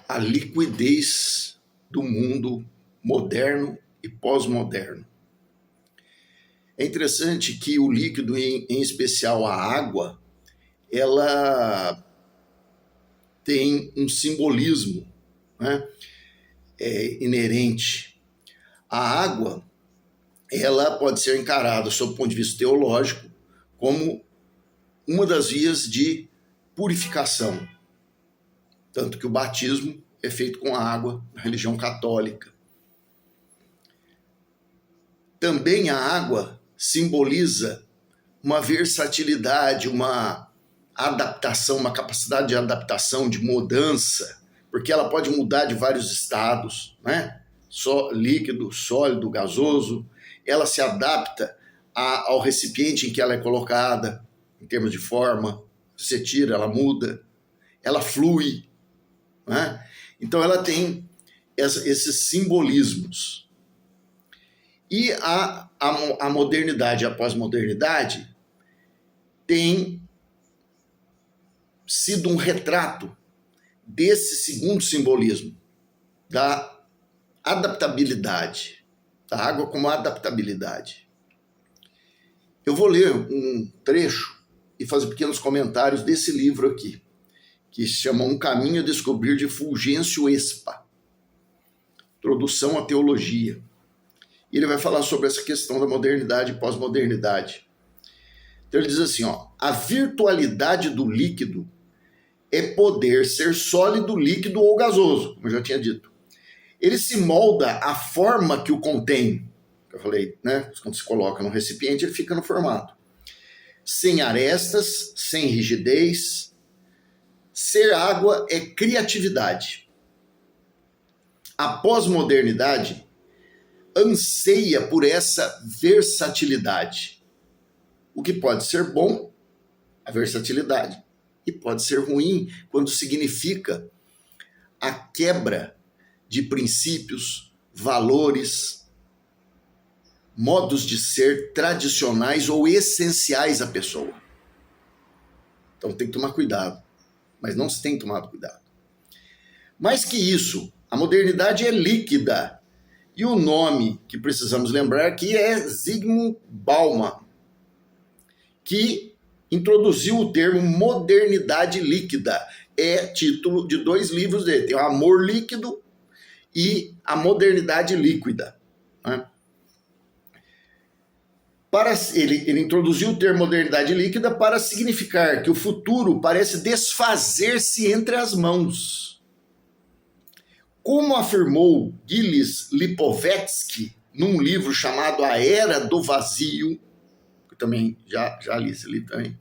a liquidez do mundo moderno e pós-moderno. É interessante que o líquido, em especial a água, ela tem um simbolismo, né, inerente. A água, ela pode ser encarada, sob o ponto de vista teológico, como uma das vias de purificação. Tanto que o batismo é feito com água na religião católica. Também a água simboliza uma versatilidade, uma adaptação, uma capacidade de adaptação, de mudança, porque ela pode mudar de vários estados, né? Líquido, sólido, gasoso. Ela se adapta ao recipiente em que ela é colocada, em termos de forma. Você tira, ela muda, ela flui, né? Então ela tem esses simbolismos. E a modernidade e a pós-modernidade tem sido um retrato desse segundo simbolismo, da adaptabilidade, da água como adaptabilidade. Eu vou ler um trecho e fazer pequenos comentários desse livro aqui, que se chama Um Caminho a Descobrir, de Fulgêncio Espa, Introdução à Teologia. E ele vai falar sobre essa questão da modernidade e pós-modernidade. Então ele diz assim, a virtualidade do líquido é poder ser sólido, líquido ou gasoso, como eu já tinha dito. Ele se molda à forma que o contém. Eu falei, né? Quando se coloca no recipiente, ele fica no formato. Sem arestas, sem rigidez. Ser água é criatividade. A pós-modernidade anseia por essa versatilidade. O que pode ser bom, a versatilidade, e pode ser ruim quando significa a quebra de princípios, valores, modos de ser tradicionais ou essenciais à pessoa. Então tem que tomar cuidado, mas não se tem tomado cuidado. Mais que isso, a modernidade é líquida. E o nome que precisamos lembrar aqui é Zygmunt Bauman, que introduziu o termo modernidade líquida. É título de 2 livros dele. Tem o Amor Líquido e a Modernidade Líquida. Né? Ele introduziu o termo modernidade líquida para significar que o futuro parece desfazer-se entre as mãos. Como afirmou Gilles Lipovetsky num livro chamado A Era do Vazio, que também já li esse livro também,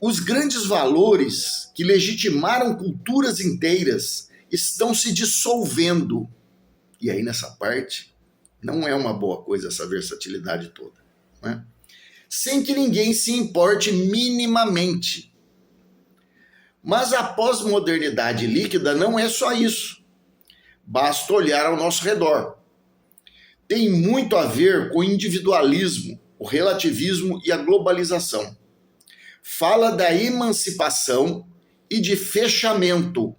os grandes valores que legitimaram culturas inteiras estão se dissolvendo. E aí nessa parte não é uma boa coisa essa versatilidade toda, né? Sem que ninguém se importe minimamente. Mas a pós-modernidade líquida não é só isso. Basta olhar ao nosso redor. Tem muito a ver com o individualismo, o relativismo e a globalização. Fala da emancipação e de fechamento.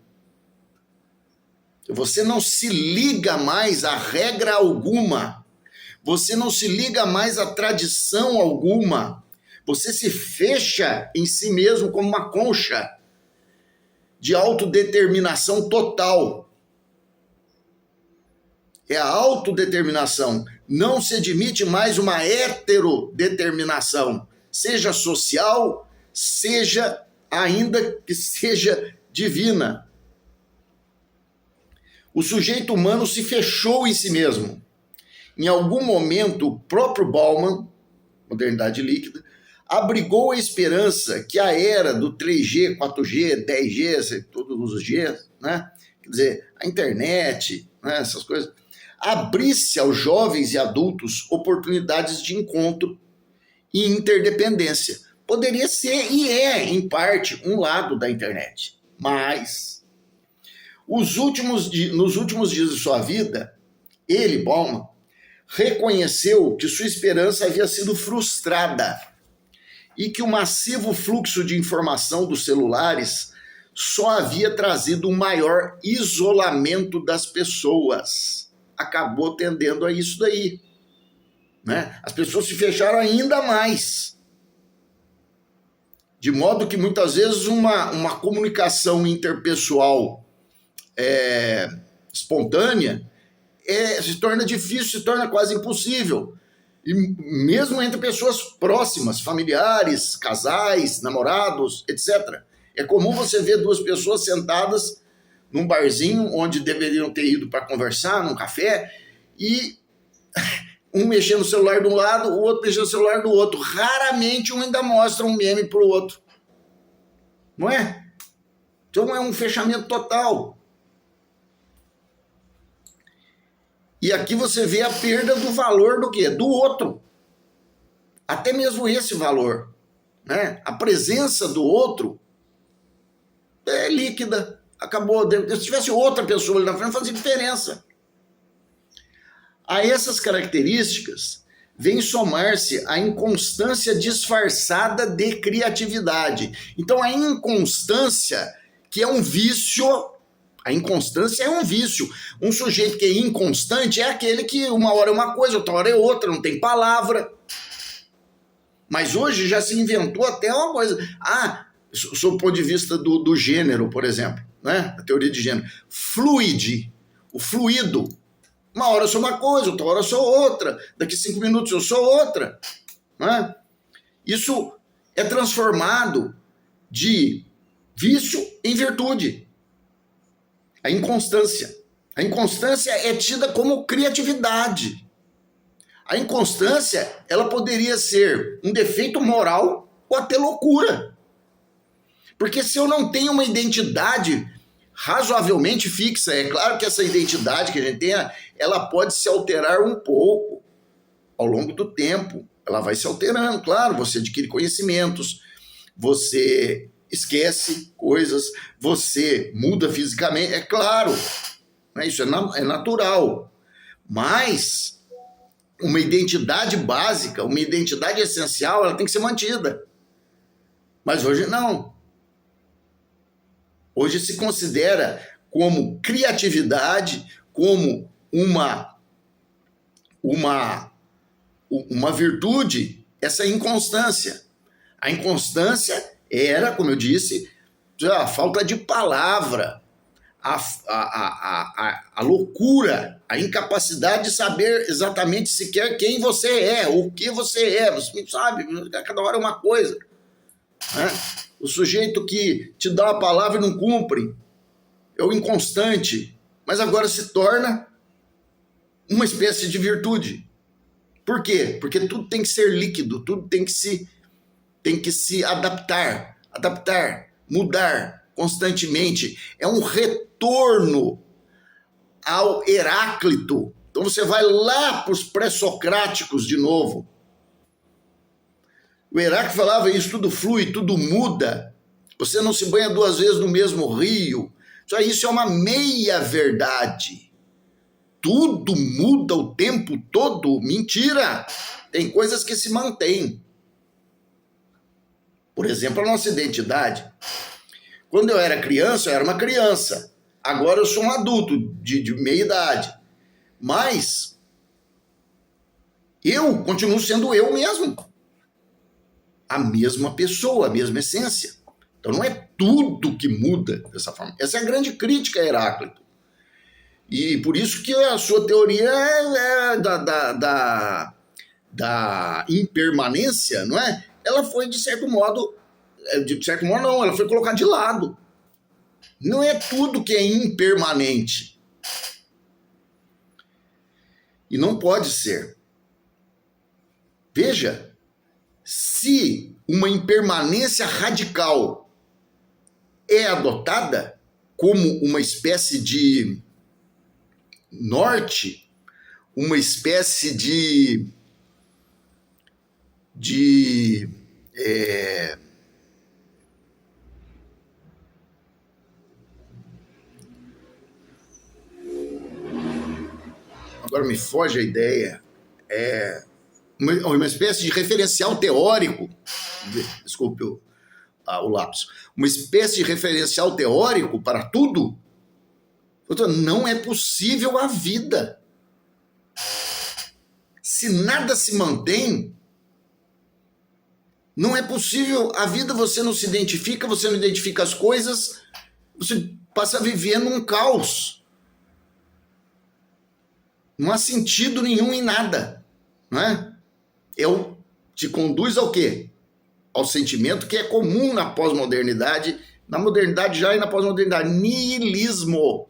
Você não se liga mais a regra alguma. Você não se liga mais a tradição alguma. Você se fecha em si mesmo como uma concha de autodeterminação total. É a autodeterminação. Não se admite mais uma heterodeterminação, seja social, seja ainda que seja divina. O sujeito humano se fechou em si mesmo. Em algum momento, o próprio Bauman, modernidade líquida, abrigou a esperança que a era do 3G, 4G, 10G, todos os Gs, né? Quer dizer, a internet, né? Essas coisas, abrisse aos jovens e adultos oportunidades de encontro e interdependência. Poderia ser, e é, em parte, um lado da internet. Mas, nos últimos dias de sua vida, ele, Bauman, reconheceu que sua esperança havia sido frustrada e que o massivo fluxo de informação dos celulares só havia trazido um maior isolamento das pessoas. Acabou tendendo a isso daí, né? As pessoas se fecharam ainda mais. De modo que muitas vezes uma comunicação interpessoal espontânea se torna difícil, se torna quase impossível. E mesmo entre pessoas próximas, familiares, casais, namorados, etc. É comum você ver duas pessoas sentadas num barzinho onde deveriam ter ido para conversar, num café, e um mexendo no celular de um lado, o outro mexendo no celular do outro. Raramente um ainda mostra um meme para o outro. Não é? Então é um fechamento total. E aqui você vê a perda do valor do quê? Do outro. Até mesmo esse valor, né? A presença do outro é líquida. Acabou. Se tivesse outra pessoa ali na frente, não fazia diferença. A essas características vem somar-se a inconstância disfarçada de criatividade. Então a inconstância, que é um vício. A inconstância é um vício. Um sujeito que é inconstante é aquele que uma hora é uma coisa, outra hora é outra, não tem palavra. Mas hoje já se inventou até uma coisa. Sob o ponto de vista do gênero, por exemplo, né? A teoria de gênero. Fluide, o fluido. Uma hora eu sou uma coisa, outra hora eu sou outra. Daqui 5 minutos eu sou outra. Né? Isso é transformado de vício em virtude. A inconstância. A inconstância é tida como criatividade. A inconstância, ela poderia ser um defeito moral ou até loucura. Porque se eu não tenho uma identidade razoavelmente fixa, é claro que essa identidade que a gente tem, ela pode se alterar um pouco ao longo do tempo. Ela vai se alterando, claro, você adquire conhecimentos, você esquece coisas, você muda fisicamente, é claro, né? Isso é natural, mas uma identidade básica, uma identidade essencial, ela tem que ser mantida. Mas hoje não. Hoje se considera como criatividade, como uma virtude, essa inconstância. A inconstância era, como eu disse, a falta de palavra, a loucura, a incapacidade de saber exatamente sequer quem você é, o que você é. Você sabe, cada hora é uma coisa. Né? O sujeito que te dá uma palavra e não cumpre é o inconstante, mas agora se torna uma espécie de virtude. Por quê? Porque tudo tem que ser líquido, tudo tem que se adaptar, mudar constantemente. É um retorno ao Heráclito. Então você vai lá para os pré-socráticos de novo. O Heráclito falava isso, tudo flui, tudo muda. Você não se banha 2 vezes no mesmo rio. Isso é uma meia-verdade. Tudo muda o tempo todo. Mentira! Tem coisas que se mantêm. Por exemplo, a nossa identidade. Quando eu era criança, eu era uma criança. Agora eu sou um adulto de meia idade. Mas eu continuo sendo eu mesmo. A mesma pessoa, a mesma essência. Então não é tudo que muda dessa forma. Essa é a grande crítica a Heráclito. E por isso que a sua teoria é da impermanência, não é? Ela foi, de certo modo não, ela foi colocada de lado. Não é tudo que é impermanente. E não pode ser. Veja, se uma impermanência radical é adotada como uma espécie de norte, uma espécie agora me foge a ideia, uma espécie de referencial teórico, desculpe o lápis, uma espécie de referencial teórico para tudo, não é possível a vida. Se nada se mantém, não é possível a vida, você não se identifica, você não identifica as coisas, você passa a viver num caos. Não há sentido nenhum em nada, não é? Te conduz ao quê? Ao sentimento que é comum na pós-modernidade, na modernidade já e na pós-modernidade, niilismo.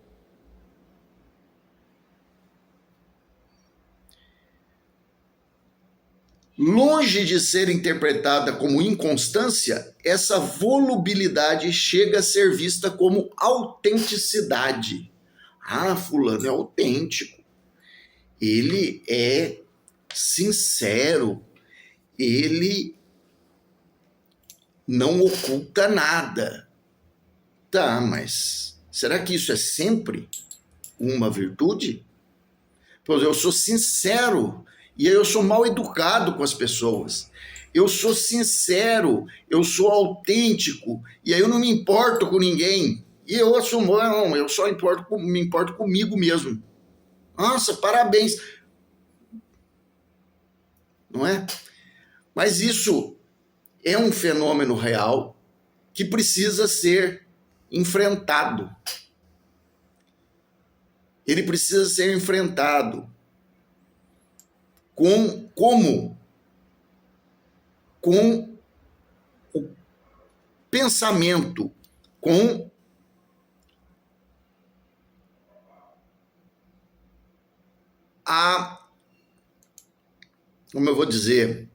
Longe de ser interpretada como inconstância, essa volubilidade chega a ser vista como autenticidade. Ah, fulano é autêntico. Ele é sincero. Ele não oculta nada. Tá, mas será que isso é sempre uma virtude? Pois eu sou sincero. E aí eu sou mal educado com as pessoas. Eu sou sincero, eu sou autêntico, e aí eu não me importo com ninguém. E eu assumo, não, eu só me importo comigo mesmo. Nossa, parabéns. Não é? Mas isso é um fenômeno real que precisa ser enfrentado. Ele precisa ser enfrentado. Com o pensamento, com como eu vou dizer,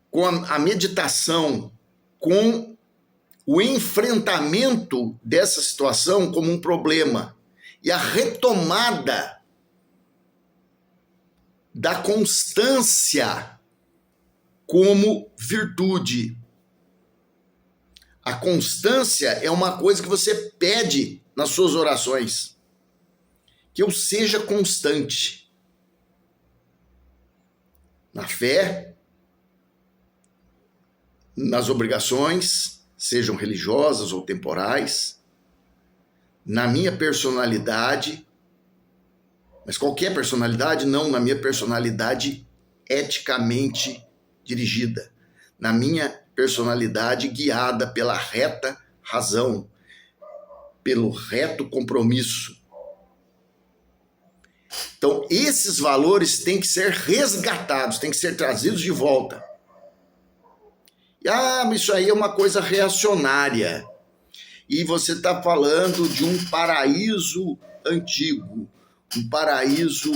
com a meditação, com o enfrentamento dessa situação como um problema e a retomada da constância como virtude. A constância é uma coisa que você pede nas suas orações. Que eu seja constante. Na fé, nas obrigações, sejam religiosas ou temporais, na minha personalidade, mas qualquer personalidade, não na minha personalidade eticamente dirigida, na minha personalidade guiada pela reta razão, pelo reto compromisso. Então, esses valores têm que ser resgatados, têm que ser trazidos de volta. Mas isso aí é uma coisa reacionária. E você está falando de um paraíso antigo, um paraíso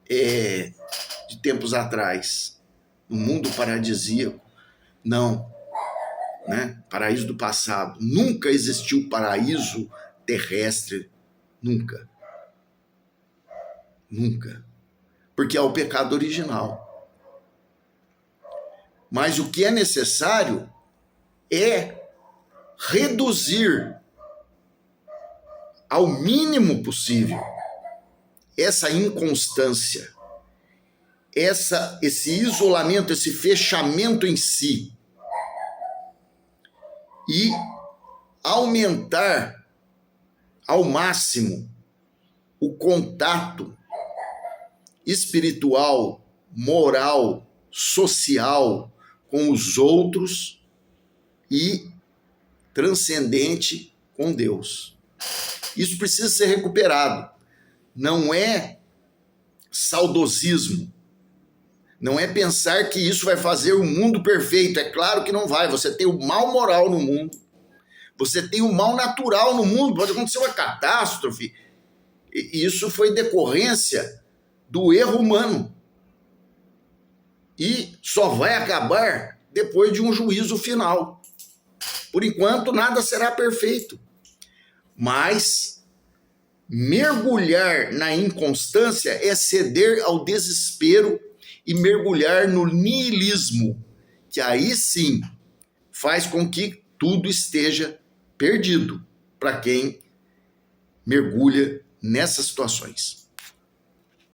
de tempos atrás, um mundo paradisíaco. Não, né? Paraíso do passado. Nunca existiu paraíso terrestre, nunca. Nunca. Porque é o pecado original. Mas o que é necessário é reduzir ao mínimo possível essa inconstância, esse isolamento, esse fechamento em si e aumentar ao máximo o contato espiritual, moral, social com os outros e transcendente com Deus. Isso precisa ser recuperado. Não é saudosismo. Não é pensar que isso vai fazer o mundo perfeito. É claro que não vai. Você tem o mal moral no mundo. Você tem o mal natural no mundo. Pode acontecer uma catástrofe. E isso foi decorrência do erro humano. E só vai acabar depois de um juízo final. Por enquanto, nada será perfeito. Mas mergulhar na inconstância é ceder ao desespero e mergulhar no niilismo, que aí sim faz com que tudo esteja perdido para quem mergulha nessas situações.